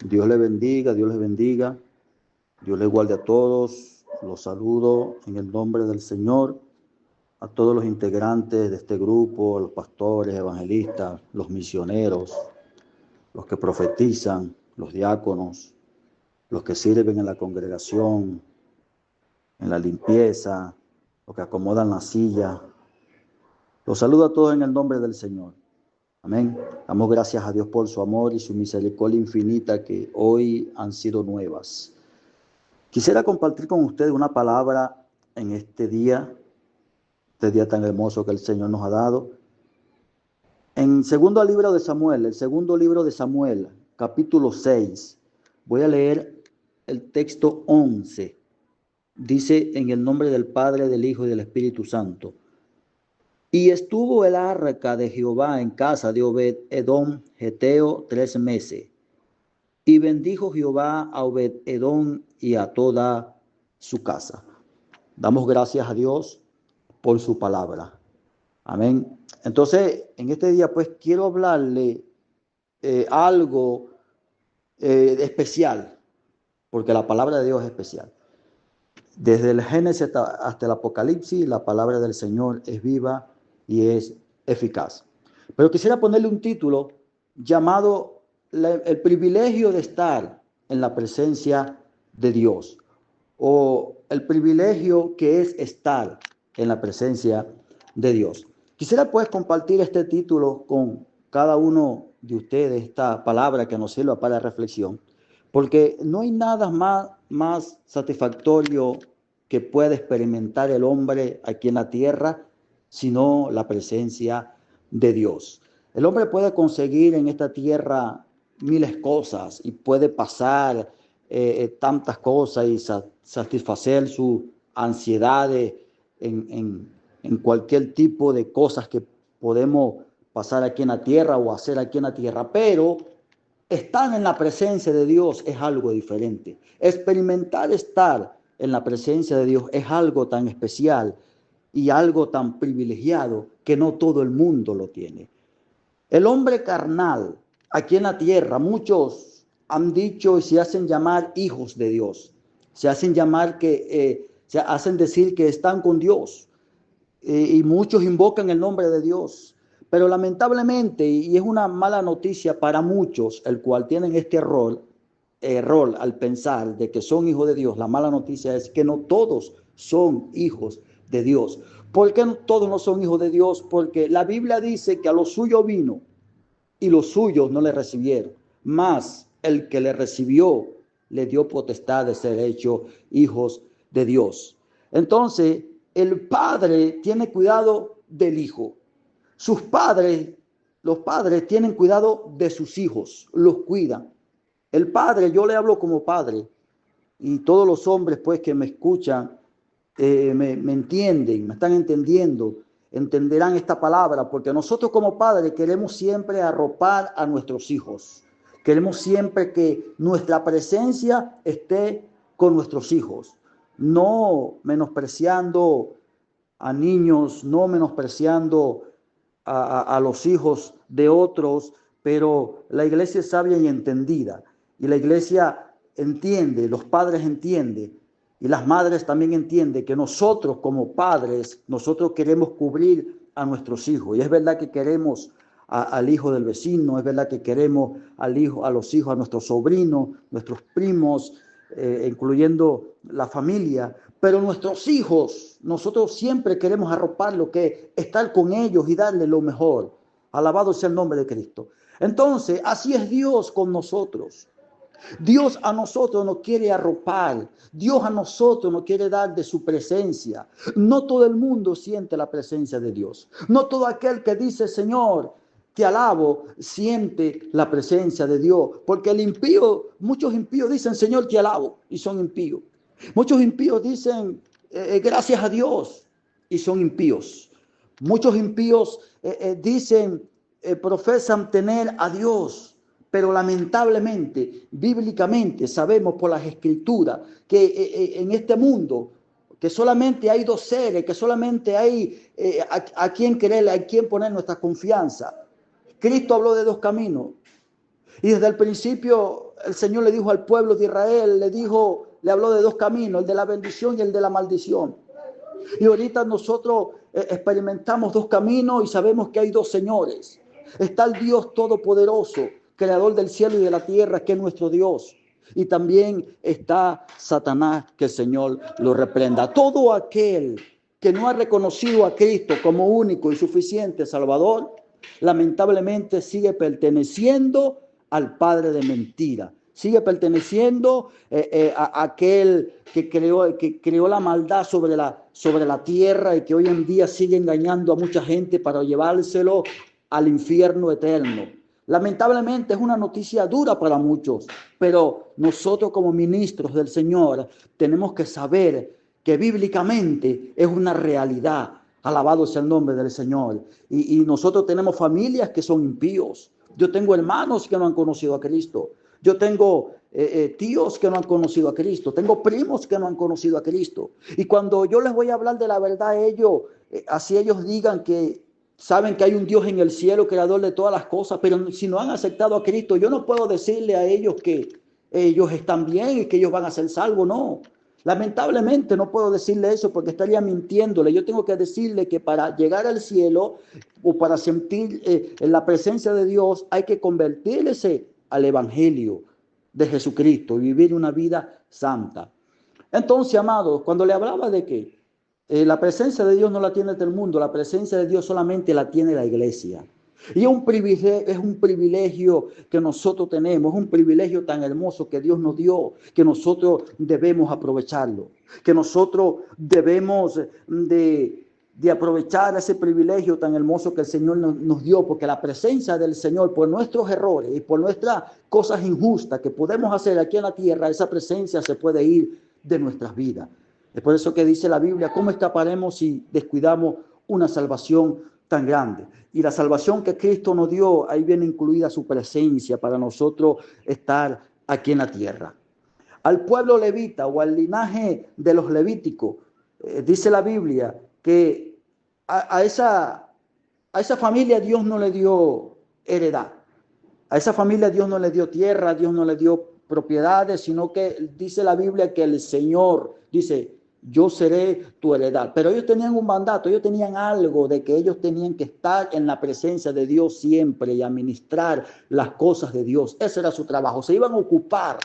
Dios le bendiga, Dios les bendiga. Dios les guarde a todos. Los saludo en el nombre del Señor. A todos los integrantes de este grupo, los pastores, evangelistas, los misioneros, los que profetizan, los diáconos, los que sirven en la congregación, en la limpieza, los que acomodan la silla. Los saludo a todos en el nombre del Señor. Amén. Damos gracias a Dios por su amor y su misericordia infinita que hoy han sido nuevas. Quisiera compartir con ustedes una palabra en este día tan hermoso que el Señor nos ha dado. En el segundo libro de Samuel, capítulo 6, voy a leer el texto 11. Dice: en el nombre del Padre, del Hijo y del Espíritu Santo. Y estuvo el arca de Jehová en casa de Obed-edom geteo 3 meses. Y bendijo Jehová a Obed-edom y a toda su casa. Damos gracias a Dios por su palabra. Amén. Entonces, en este día, pues, quiero hablarle algo especial, porque la palabra de Dios es especial. Desde el Génesis hasta el Apocalipsis, la palabra del Señor es viva y es eficaz. Pero quisiera ponerle un título llamado el privilegio de estar en la presencia de Dios, o el privilegio que es estar en la presencia de Dios. Quisiera pues compartir este título con cada uno de ustedes, esta palabra que nos sirva para reflexión, porque no hay nada más satisfactorio que pueda experimentar el hombre aquí en la tierra, sino la presencia de Dios. El hombre puede conseguir en esta tierra miles cosas y puede pasar tantas cosas y satisfacer sus ansiedades en cualquier tipo de cosas que podemos pasar aquí en la tierra o hacer aquí en la tierra, pero estar en la presencia de Dios es algo diferente. Experimentar estar en la presencia de Dios es algo tan especial y algo tan privilegiado que no todo el mundo lo tiene. El hombre carnal aquí en la tierra, muchos han dicho y se hacen llamar hijos de Dios. Se hacen se hacen decir que están con Dios. Y muchos invocan el nombre de Dios. Pero lamentablemente, y es una mala noticia para muchos, el cual tienen este error al pensar de que son hijos de Dios, la mala noticia es que no todos son hijos de Dios. ¿Por qué no todos no son hijos de Dios? Porque la Biblia dice que a los suyos vino y los suyos no le recibieron. Mas el que le recibió le dio potestad de ser hechos hijos de Dios. Entonces, el padre tiene cuidado del hijo. Los padres tienen cuidado de sus hijos, los cuidan. El padre, yo le hablo como padre, y todos los hombres pues que me escuchan me entienden, me están entendiendo, entenderán esta palabra, porque nosotros como padres queremos siempre arropar a nuestros hijos. Queremos siempre que nuestra presencia esté con nuestros hijos, no menospreciando a niños, no menospreciando a los hijos de otros, pero la iglesia es sabia y entendida. Y la iglesia entiende, los padres entienden, y las madres también entienden que nosotros como padres, nosotros queremos cubrir a nuestros hijos. Y es verdad que queremos al hijo del vecino, es verdad que queremos a los hijos, a nuestros sobrinos, nuestros primos, incluyendo la familia. Pero nuestros hijos, nosotros siempre queremos arroparlo, que estar con ellos y darles lo mejor. Alabado sea el nombre de Cristo. Entonces, así es Dios con nosotros. Dios a nosotros nos quiere arropar. Dios a nosotros nos quiere dar de su presencia. No todo el mundo siente la presencia de Dios. No todo aquel que dice, Señor, te alabo, siente la presencia de Dios. Porque muchos impíos dicen, Señor, te alabo, y son impíos. Muchos impíos dicen, gracias a Dios, y son impíos. Muchos impíos dicen, profesan tener a Dios, pero lamentablemente, bíblicamente, sabemos por las escrituras que en este mundo, que solamente hay dos seres, que solamente hay a quien querer, a quien poner nuestra confianza. Cristo habló de dos caminos. Y desde el principio el Señor le dijo al pueblo de Israel, le habló de dos caminos, el de la bendición y el de la maldición. Y ahorita nosotros experimentamos dos caminos y sabemos que hay dos señores. Está el Dios Todopoderoso, creador del cielo y de la tierra, que es nuestro Dios. Y también está Satanás, que el Señor lo reprenda. Todo aquel que no ha reconocido a Cristo como único y suficiente Salvador, lamentablemente sigue perteneciendo al padre de mentira. Sigue perteneciendo a aquel que creó la maldad sobre la tierra y que hoy en día sigue engañando a mucha gente para llevárselo al infierno eterno. Lamentablemente es una noticia dura para muchos, pero nosotros como ministros del Señor tenemos que saber que bíblicamente es una realidad. Alabado sea el nombre del Señor. Y nosotros tenemos familias que son impíos. Yo tengo hermanos que no han conocido a Cristo. Yo tengo tíos que no han conocido a Cristo. Tengo primos que no han conocido a Cristo. Y cuando yo les voy a hablar de la verdad a ellos, así ellos digan que saben que hay un Dios en el cielo, creador de todas las cosas, pero si no han aceptado a Cristo, yo no puedo decirle a ellos que ellos están bien y que ellos van a ser salvos, no. Lamentablemente no puedo decirle eso porque estaría mintiéndole. Yo tengo que decirle que para llegar al cielo o para sentir la presencia de Dios hay que convertirse al evangelio de Jesucristo y vivir una vida santa. Entonces, amados, cuando le hablaba de que la presencia de Dios no la tiene todo el mundo, la presencia de Dios solamente la tiene la iglesia. Y es un privilegio que nosotros tenemos, es un privilegio tan hermoso que Dios nos dio, que nosotros debemos aprovecharlo, que nosotros debemos de aprovechar ese privilegio tan hermoso que el Señor nos dio, porque la presencia del Señor, por nuestros errores y por nuestras cosas injustas que podemos hacer aquí en la tierra, esa presencia se puede ir de nuestras vidas. Es por eso que dice la Biblia, ¿cómo escaparemos si descuidamos una salvación tan grande? Y la salvación que Cristo nos dio, ahí viene incluida su presencia para nosotros estar aquí en la tierra. Al pueblo levita o al linaje de los levíticos, dice la Biblia que a esa familia Dios no le dio heredad. A esa familia Dios no le dio tierra, Dios no le dio propiedades, sino que dice la Biblia que el Señor dice, yo seré tu heredad. Pero ellos tenían un mandato, ellos tenían algo de que ellos tenían que estar en la presencia de Dios siempre y administrar las cosas de Dios. Ese era su trabajo. Se iban a ocupar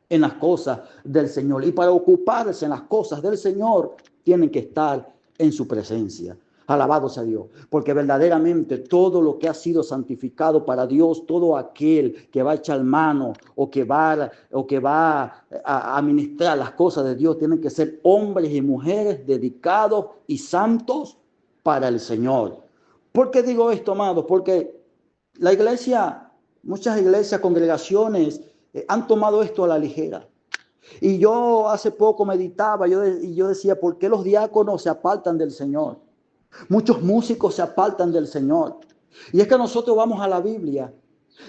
en las cosas del Señor. Y para ocuparse en las cosas del Señor, tienen que estar en su presencia. Alabado sea Dios, porque verdaderamente todo lo que ha sido santificado para Dios, todo aquel que va a echar mano o que va a administrar las cosas de Dios, tienen que ser hombres y mujeres dedicados y santos para el Señor. ¿Por qué digo esto, amados? Porque la iglesia, muchas iglesias, congregaciones han tomado esto a la ligera. Y yo hace poco meditaba y yo decía, ¿por qué los diáconos se apartan del Señor? Muchos músicos se apartan del Señor. Y es que nosotros vamos a la Biblia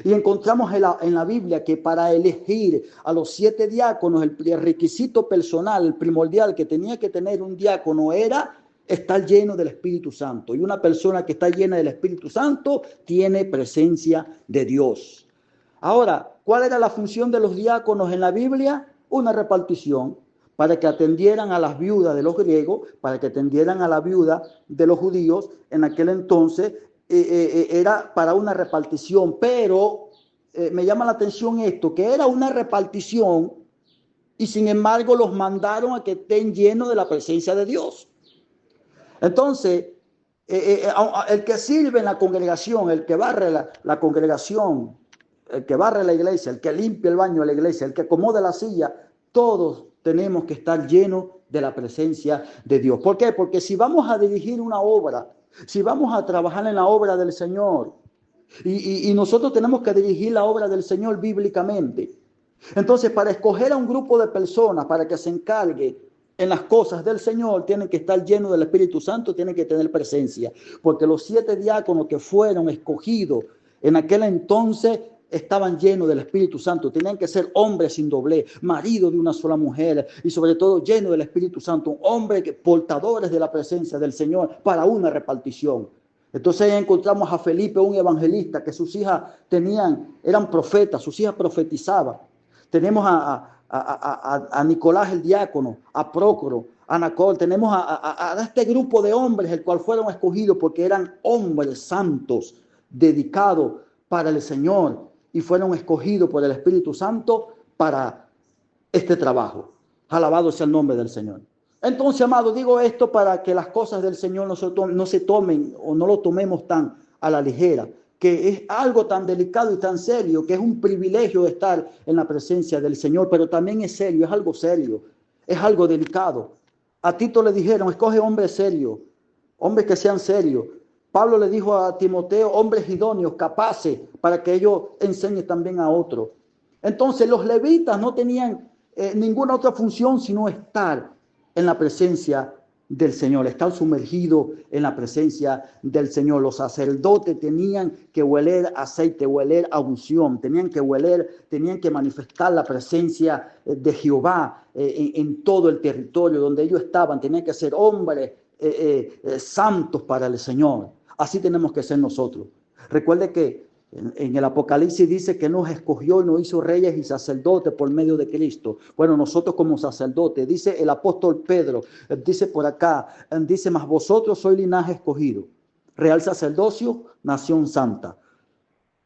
y encontramos en la Biblia que para elegir a los 7 diáconos, el requisito personal, el primordial que tenía que tener un diácono era estar lleno del Espíritu Santo. Y una persona que está llena del Espíritu Santo tiene presencia de Dios. Ahora, ¿cuál era la función de los diáconos en la Biblia? Una repartición, para que atendieran a las viudas de los griegos, para que atendieran a la viuda de los judíos. En aquel entonces era para una repartición, pero me llama la atención esto, que era una repartición y sin embargo los mandaron a que estén llenos de la presencia de Dios. Entonces, el que sirve en la congregación, el que barre la congregación, el que barre la iglesia, el que limpia el baño de la iglesia, el que acomode la silla, todos tenemos que estar llenos de la presencia de Dios. ¿Por qué? Porque si vamos a dirigir una obra, si vamos a trabajar en la obra del Señor, y nosotros tenemos que dirigir la obra del Señor bíblicamente. Entonces, para escoger a un grupo de personas para que se encargue en las cosas del Señor, tienen que estar llenos del Espíritu Santo, tienen que tener presencia. Porque los 7 diáconos que fueron escogidos en aquel entonces estaban llenos del Espíritu Santo, tenían que ser hombres sin doblez, marido de una sola mujer y sobre todo llenos del Espíritu Santo, hombres portadores de la presencia del Señor para una repartición. Entonces ahí encontramos a Felipe, un evangelista, que sus hijas eran profetas, sus hijas profetizaban. tenemos a Nicolás el diácono, a Prócoro, a Nacor, tenemos a este grupo de hombres, el cual fueron escogidos porque eran hombres santos, dedicados para el Señor, y fueron escogidos por el Espíritu Santo para este trabajo. Alabado sea el nombre del Señor. Entonces, amado, digo esto para que las cosas del Señor no se tomen o no lo tomemos tan a la ligera, que es algo tan delicado y tan serio, que es un privilegio estar en la presencia del Señor, pero también es serio, es algo delicado. A Tito le dijeron, escoge hombres serios, hombres que sean serios. Pablo le dijo a Timoteo, hombres idóneos, capaces, para que ellos enseñen también a otros. Entonces los levitas no tenían ninguna otra función sino estar en la presencia del Señor, estar sumergido en la presencia del Señor. Los sacerdotes tenían que hueler aceite, hueler a unción, tenían que manifestar la presencia de Jehová en todo el territorio donde ellos estaban. Tenían que ser hombres santos para el Señor. Así tenemos que ser nosotros. Recuerde que en el Apocalipsis dice que nos escogió y nos hizo reyes y sacerdotes por medio de Cristo. Bueno, nosotros como sacerdotes, dice el apóstol Pedro, dice por acá, dice, mas vosotros sois linaje escogido, real sacerdocio, nación santa,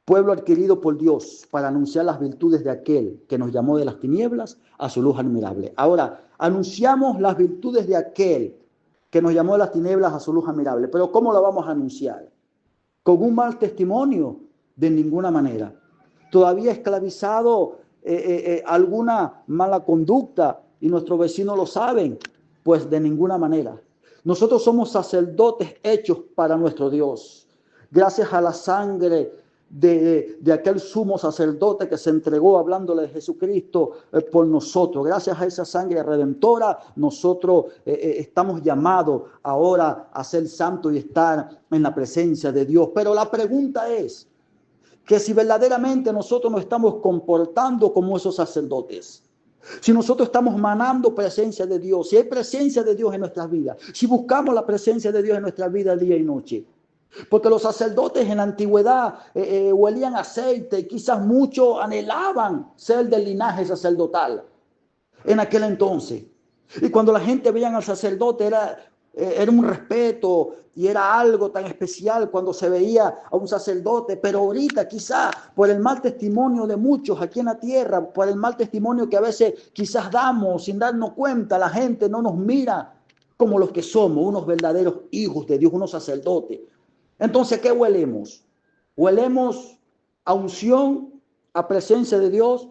pueblo adquirido por Dios para anunciar las virtudes de aquel que nos llamó de las tinieblas a su luz admirable. Ahora, anunciamos las virtudes de aquel que nos llamó de las tinieblas a su luz admirable. Pero ¿cómo lo vamos a anunciar? ¿Con un mal testimonio? De ninguna manera. Todavía esclavizado alguna mala conducta y nuestros vecinos lo saben, pues de ninguna manera. Nosotros somos sacerdotes hechos para nuestro Dios. Gracias a la sangre de aquel sumo sacerdote que se entregó hablándole de Jesucristo por nosotros. Gracias a esa sangre redentora, nosotros estamos llamados ahora a ser santos y estar en la presencia de Dios. Pero la pregunta es, que si verdaderamente nosotros nos estamos comportando como esos sacerdotes, si nosotros estamos manando presencia de Dios, si hay presencia de Dios en nuestras vidas, si buscamos la presencia de Dios en nuestras vidas día y noche. Porque los sacerdotes en la antigüedad huelían aceite y quizás muchos anhelaban ser del linaje sacerdotal en aquel entonces. Y cuando la gente veía al sacerdote era un respeto y era algo tan especial cuando se veía a un sacerdote. Pero ahorita quizás por el mal testimonio de muchos aquí en la tierra, por el mal testimonio que a veces quizás damos sin darnos cuenta, la gente no nos mira como los que somos, unos verdaderos hijos de Dios, unos sacerdotes. Entonces, ¿qué huelemos? ¿Huelemos a unción, a presencia de Dios,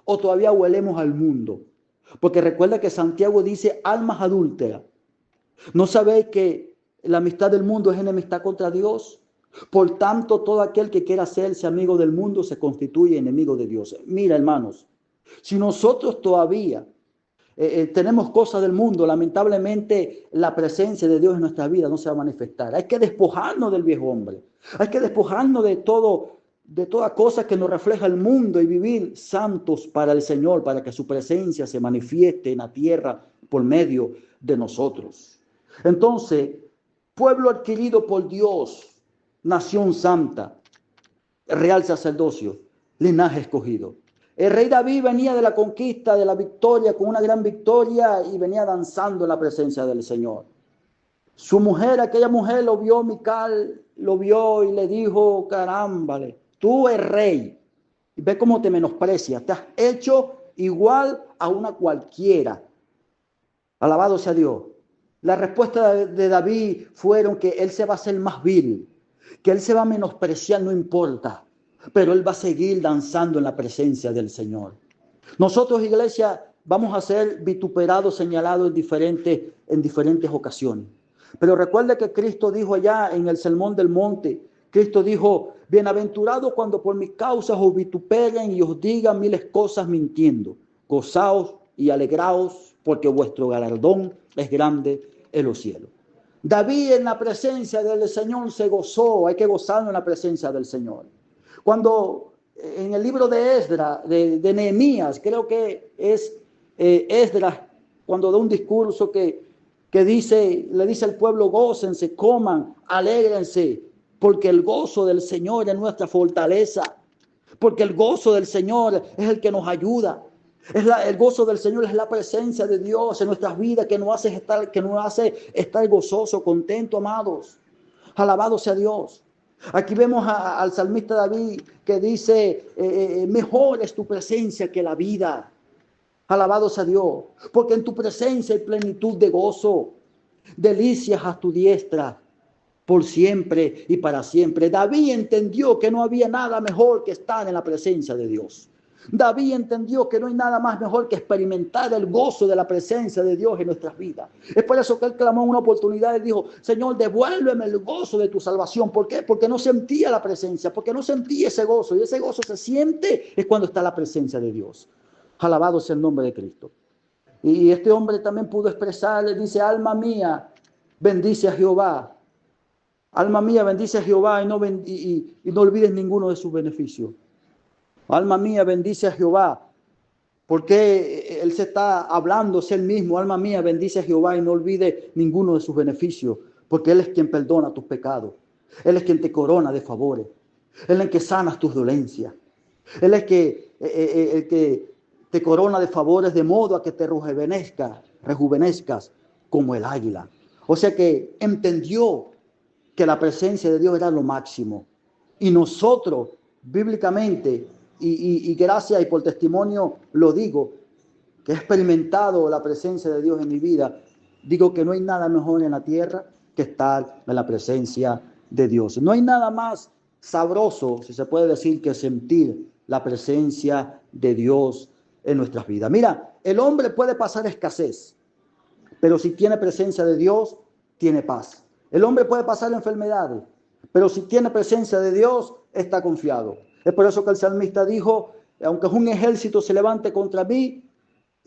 o todavía huelemos al mundo? Porque recuerda que Santiago dice, almas adúlteras, ¿no sabéis que la amistad del mundo es enemistad contra Dios? Por tanto, todo aquel que quiera hacerse amigo del mundo se constituye enemigo de Dios. Mira, hermanos, si nosotros todavía tenemos cosas del mundo, lamentablemente la presencia de Dios en nuestra vida no se va a manifestar. Hay que despojarnos del viejo hombre. Hay que despojarnos de toda cosa que nos refleja el mundo y vivir santos para el Señor, para que su presencia se manifieste en la tierra por medio de nosotros. Entonces, pueblo adquirido por Dios, nación santa, real sacerdocio, linaje escogido. El rey David venía de la conquista, de la victoria, con una gran victoria y venía danzando en la presencia del Señor. Su mujer, aquella mujer lo vio, Mical, lo vio y le dijo, carámbale, tú eres rey. Y ve cómo te menosprecia, te has hecho igual a una cualquiera. Alabado sea Dios. La respuesta de David fueron que él se va a hacer más vil, que él se va a menospreciar, no importa, pero él va a seguir danzando en la presencia del Señor. Nosotros, iglesia, vamos a ser vituperados, señalados en diferentes ocasiones. Pero recuerde que Cristo dijo allá en el Sermón del Monte, Cristo dijo, bienaventurados cuando por mis causas os vituperen y os digan miles cosas mintiendo. Gozaos y alegraos, porque vuestro galardón es grande en los cielos. David en la presencia del Señor se gozó. Hay que gozarnos en la presencia del Señor. Cuando en el libro de Esdras, de Nehemías, creo que es Esdras, cuando da un discurso que le dice al pueblo, gócense, coman, alégrense, porque el gozo del Señor es nuestra fortaleza, porque el gozo del Señor es el que nos ayuda. El gozo del Señor es la presencia de Dios en nuestras vidas que nos hace estar gozoso, contento, amados. Alabado sea Dios. Aquí vemos al salmista David que dice, mejor es tu presencia que la vida. Alabado sea Dios, porque en tu presencia hay plenitud de gozo, delicias a tu diestra, por siempre y para siempre. David entendió que no había nada mejor que estar en la presencia de Dios. David entendió que no hay nada más mejor que experimentar el gozo de la presencia de Dios en nuestras vidas. Es por eso que él clamó en una oportunidad y dijo, Señor, devuélveme el gozo de tu salvación. ¿Por qué? Porque no sentía la presencia, porque no sentía ese gozo. Y ese gozo se siente es cuando está la presencia de Dios. Alabado sea el nombre de Cristo. Y este hombre también pudo expresarle, dice, alma mía, bendice a Jehová. Alma mía, bendice a Jehová y no olvides ninguno de sus beneficios. Alma mía, bendice a Jehová. Porque él se está hablando, es él mismo. Alma mía, bendice a Jehová y no olvide ninguno de sus beneficios. Porque él es quien perdona tus pecados. Él es quien te corona de favores. Él es el que sanas tus dolencias. Él es el que te corona de favores de modo a que te rejuvenezcas como el águila. O sea que entendió que la presencia de Dios era lo máximo. Y nosotros, bíblicamente, y gracias y por testimonio lo digo, que he experimentado la presencia de Dios en mi vida, digo que no hay nada mejor en la tierra que estar en la presencia de Dios. No hay nada más sabroso, si se puede decir, que sentir la presencia de Dios en nuestras vidas. Mira, el hombre puede pasar escasez, pero si tiene presencia de Dios, tiene paz. El hombre puede pasar enfermedades, pero si tiene presencia de Dios, está confiado. Es por eso que el salmista dijo, aunque un ejército se levante contra mí,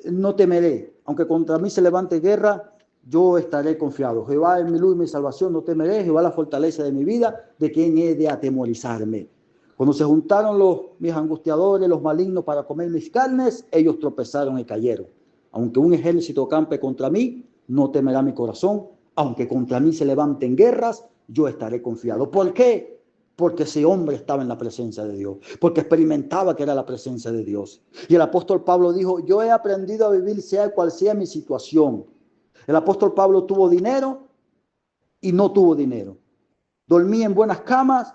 no temeré. Aunque contra mí se levante guerra, yo estaré confiado. Jehová es mi luz y mi salvación, no temeré. Jehová es la fortaleza de mi vida, ¿de quién he de atemorizarme? Cuando se juntaron mis angustiadores, los malignos para comer mis carnes, ellos tropezaron y cayeron. Aunque un ejército campe contra mí, no temerá mi corazón. Aunque contra mí se levanten guerras, yo estaré confiado. ¿Por qué? Porque ese hombre estaba en la presencia de Dios, porque experimentaba que era la presencia de Dios. Y el apóstol Pablo dijo, yo he aprendido a vivir sea cual sea mi situación. El apóstol Pablo tuvo dinero y no tuvo dinero. Dormía en buenas camas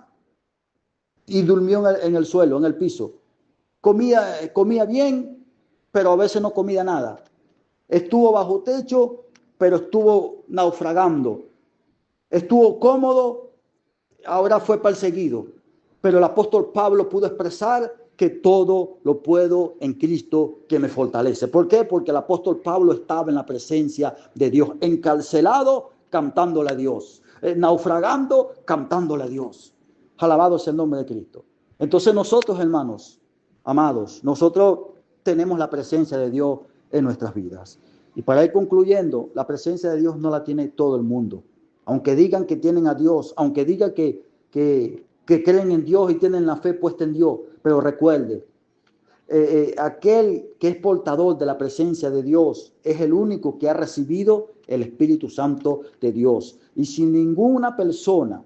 y durmió en el suelo, en el piso. Comía bien, pero a veces no comía nada. Estuvo bajo techo, pero estuvo naufragando. Estuvo cómodo, ahora fue perseguido. Pero el apóstol Pablo pudo expresar que todo lo puedo en Cristo que me fortalece. ¿Por qué? Porque el apóstol Pablo estaba en la presencia de Dios, encarcelado, cantándole a Dios, naufragando, cantándole a Dios. Alabado sea el nombre de Cristo. Entonces nosotros, hermanos, amados, nosotros tenemos la presencia de Dios en nuestras vidas. Y para ir concluyendo, la presencia de Dios no la tiene todo el mundo. Aunque digan que tienen a Dios, aunque digan que creen en Dios y tienen la fe puesta en Dios, pero recuerde, aquel que es portador de la presencia de Dios es el único que ha recibido el Espíritu Santo de Dios. Y si ninguna persona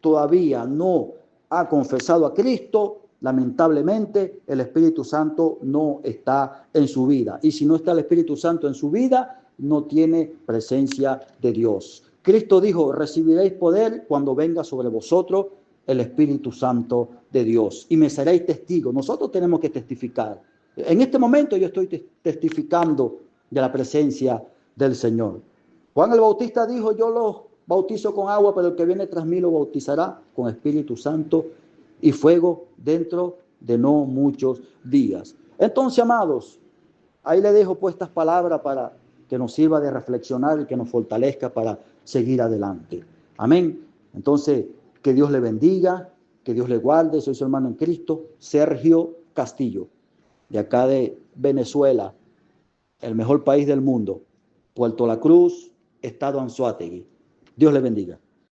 todavía no ha confesado a Cristo, lamentablemente el Espíritu Santo no está en su vida. Y si no está el Espíritu Santo en su vida, no tiene presencia de Dios. Cristo dijo, recibiréis poder cuando venga sobre vosotros el Espíritu Santo de Dios y me seréis testigos. Nosotros tenemos que testificar. En este momento yo estoy testificando de la presencia del Señor. Juan el Bautista dijo, yo los bautizo con agua, pero el que viene tras mí lo bautizará con Espíritu Santo y fuego dentro de no muchos días. Entonces, amados, ahí le dejo pues estas palabras para que nos sirva de reflexionar y que nos fortalezca para seguir adelante. Amén. Entonces, que Dios le bendiga, que Dios le guarde. Soy su hermano en Cristo, Sergio Castillo, de acá de Venezuela, el mejor país del mundo, Puerto La Cruz, estado Anzoátegui. Dios le bendiga.